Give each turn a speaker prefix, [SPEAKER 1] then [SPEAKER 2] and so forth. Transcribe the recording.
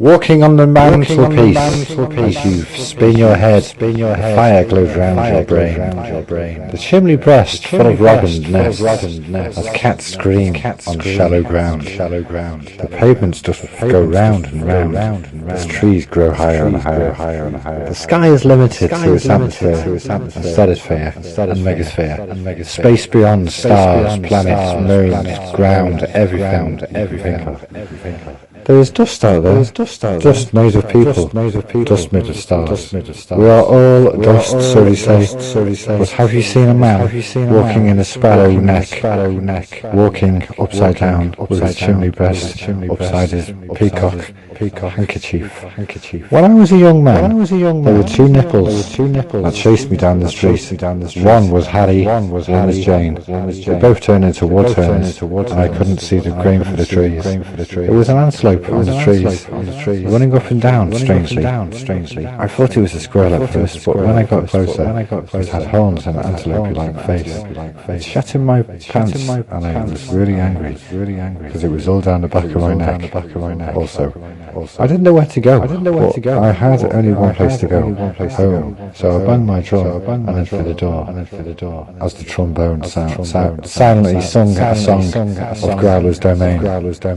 [SPEAKER 1] Walking on the mantelpiece, as you spin your head, the fire glows round your brain. The chimney breast full of robins' nests, as cats scream on shallow ground. The pavements just go round and round, as trees grow higher and higher. The sky is limited to its atmosphere, and stratosphere, and megasphere. Space beyond stars, planets, moons, ground, everything. There is dust out there, dust made of people, dust made of stars. We are all dust, so we say. But have you seen a man walking in a sparrow neck, walking upside down with his chimney breast upside his peacock handkerchief? When I was a young man, there were two nipples that chased me down the street. One was Harry, one was Jane. They both turned into woodturns, and I couldn't see the grain for the trees. It was an antelope on the trees, running up and down strangely. I thought it was a squirrel at first, but when I got closer, it had horns and an antelope-like face. It shat in my pants, and I was really angry, because it was all down the back of my neck. Also, I didn't know where to go, but I had only one place to go, home. So I banged my drum and then for the door, as the trombone silently sung a song of Growler's Domain.